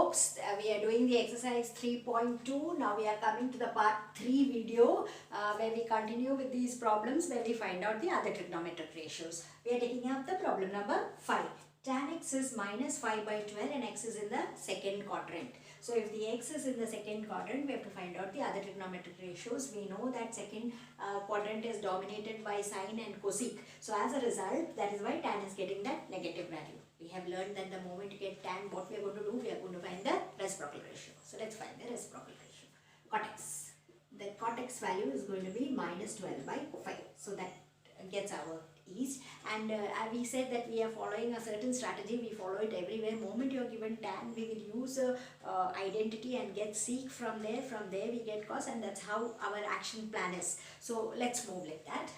folks, we are doing the exercise 3.2. Now we are coming to the part 3 video where we continue with these problems where we find out the other trigonometric ratios. We are taking up the problem number 5. Tan x is minus 5 by 12 and x is in the second quadrant. So if the x is in the second quadrant, we have to find out the other trigonometric ratios. We know that second quadrant is dominated by sine and cosec. So as a result, that is why tan is getting that negative value. We have learned that the moment you get tan, what we are going to do, we are going to find the reciprocal ratio. So let's find the reciprocal ratio. Cot x. The cot x value is going to be minus 12 by 5. So that gets our ease, and we said that we are following a certain strategy. We follow it everywhere. Moment you are given tan, we will use identity and get sec from there. From there we get cos, and that's how our action plan is. So let's move like that.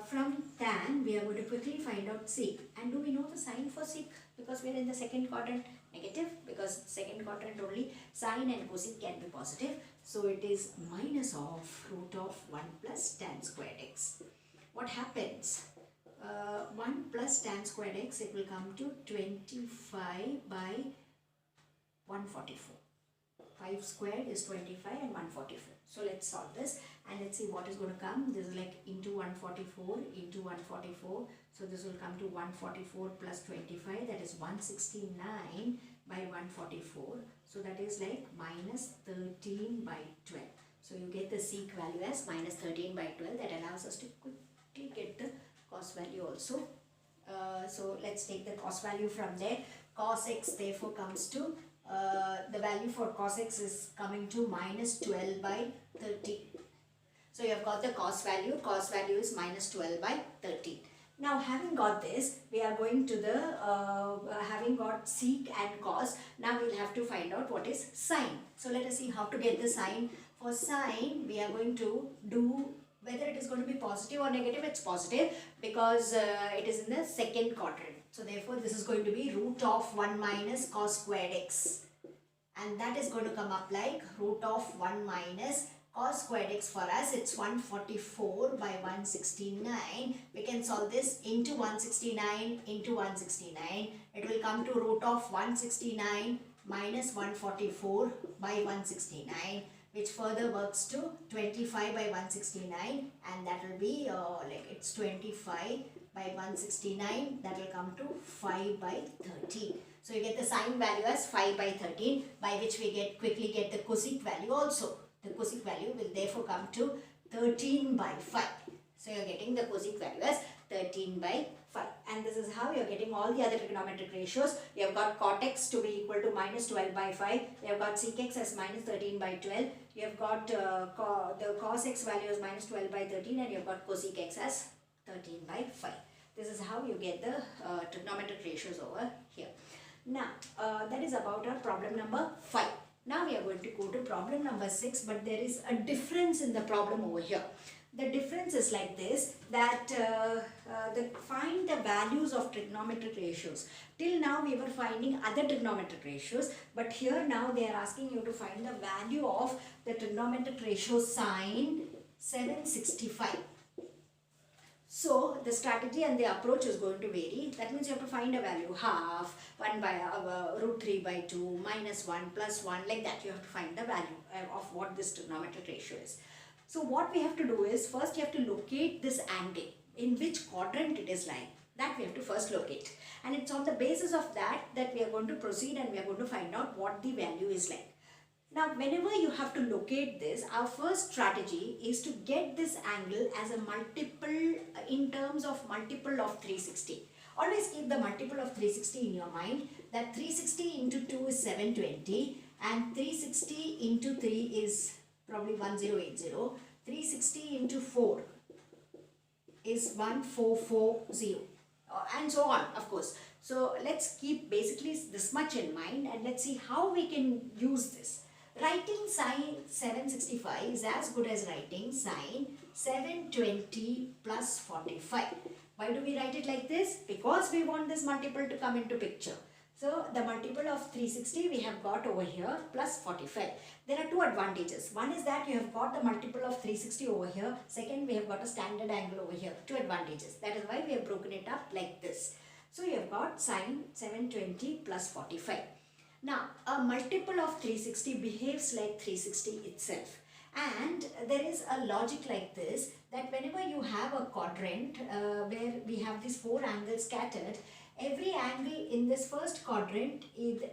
From tan we are going to quickly find out sec. And do we know the sign for sec? Because we are in the second quadrant, negative, because second quadrant only sine and cosec can be positive. So it is minus of root of 1 plus tan squared x. What happens? 1 plus tan squared x, it will come to 25 by 144. 5 squared is 25 and 144. So let's solve this and let's see what is going to come. This is like into 144 into 144. So this will come to 144 plus 25, that is 169 by 144. So that is like minus 13 by 12. So you get the sec value as minus 13 by 12. That allows us to quickly get the cos value also. So let's take the cos value from there. Cos x therefore comes to, the value for cos x is coming to minus 12 by 13. So you have got the cos value is minus 12 by 13. Now having got this, we are going to the, having got sec and cos, now we'll have to find out what is sine. So let us see how to get the sine. For sine, we are going to do, whether it is going to be positive or negative, it's positive because it is in the second quadrant. So therefore this is going to be root of 1 minus cos squared x. And that is going to come up like root of 1 minus cos squared x. For us it's 144 by 169. We can solve this into 169 into 169. It will come to root of 169 minus 144 by 169. Which further works to 25 by 169, and that will be like it's 25 by 169, that will come to 5 by 13. So you get the sine value as 5 by 13, by which we quickly get the cosec value also. The cosec value will therefore come to 13 by 5. So you are getting the cosec value as 13 by 5. And this is how you are getting all the other trigonometric ratios. You have got cot x to be equal to minus 12 by 5. You have got sec x as minus 13 by 12. You have got the cos x value as minus 12 by 13, and you have got cosec x as 13 by 5. This is how you get the trigonometric ratios over here. Now that is about our problem number 5. Now we are going to go to problem number 6, but there is a difference in the problem over here. The difference is like this, that find the values of trigonometric ratios. Till now we were finding other trigonometric ratios, but here now they are asking you to find the value of the trigonometric ratio sine 765. So the strategy and the approach is going to vary. That means you have to find a value, half, 1 by root 3 by 2, minus 1, plus 1, like that. You have to find the value of what this trigonometric ratio is. So what we have to do is, first you have to locate this angle, in which quadrant it is lying. That we have to first locate. And it's on the basis of that we are going to proceed and we are going to find out what the value is like. Now whenever you have to locate this, our first strategy is to get this angle as a multiple, in terms of multiple of 360. Always keep the multiple of 360 in your mind, that 360 into 2 is 720 and 360 into 3 is probably 1080. 360 into 4 is 1440, and so on, of course. So let's keep basically this much in mind and let's see how we can use this. Writing sine 765 is as good as writing sine 720 plus 45. Why do we write it like this? Because we want this multiple to come into picture. So the multiple of 360 we have got over here plus 45. There are two advantages. One is that you have got the multiple of 360 over here. Second, we have got a standard angle over here. Two advantages. That is why we have broken it up like this. So you have got sine 720 plus 45. Now, a multiple of 360 behaves like 360 itself. And there is a logic like this, that whenever you have a quadrant where we have these 4 angles scattered, every angle in this first quadrant,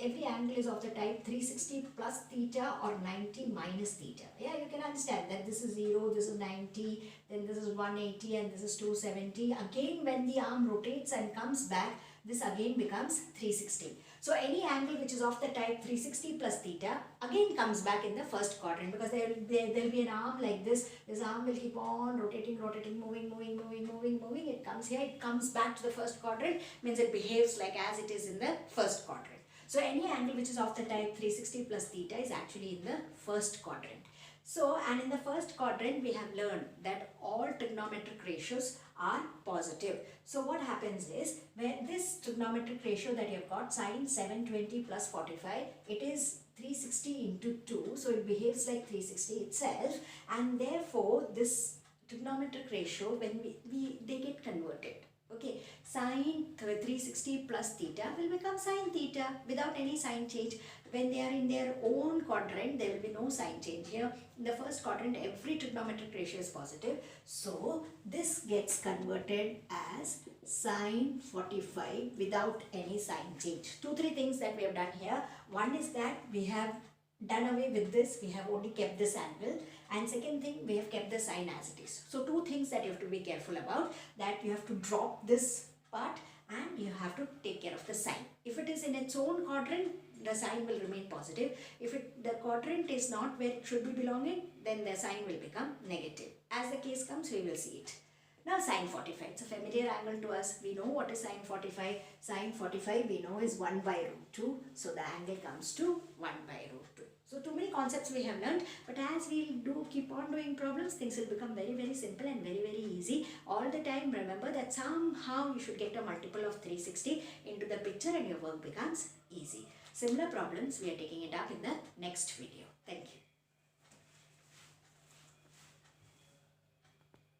every angle is of the type 360 plus theta or 90 minus theta. Yeah, you can understand that this is 0, this is 90, then this is 180 and this is 270. Again, when the arm rotates and comes back, this again becomes 360. So any angle which is of the type 360 plus theta again comes back in the first quadrant, because there will be an arm like this. This arm will keep on rotating, moving. It comes here, it comes back to the first quadrant, means it behaves like as it is in the first quadrant. So any angle which is of the type 360 plus theta is actually in the first quadrant. So, and in the first quadrant we have learned that all trigonometric ratios are positive. So what happens is, when this trigonometric ratio that you have got, sine 720 plus 45, it is 360 into 2, so it behaves like 360 itself, and therefore this trigonometric ratio, when they get converted. Okay, sine 360 plus theta will become sine theta without any sign change. When they are in their own quadrant, there will be no sign change. Here in the first quadrant, every trigonometric ratio is positive. So this gets converted as sine 45 without any sign change. 2-3 things that we have done here. One is that we have done away with this, we have only kept this angle, and second thing, we have kept the sign as it is. So 2 things that you have to be careful about, that you have to drop this part and you have to take care of the sign. If it is in its own quadrant, the sign will remain positive. If the quadrant is not where it should be belonging, then the sign will become negative. As the case comes, we will see it. Now sine 45, it's a familiar angle to us. We know what is sine 45. Sine 45 we know is 1 by root 2. So the angle comes to 1 by root 2. So too many concepts we have learned, but as we do keep on doing problems, things will become very simple and very easy. All the time remember that somehow you should get a multiple of 360 into the picture and your work becomes easy. Similar problems we are taking it up in the next video.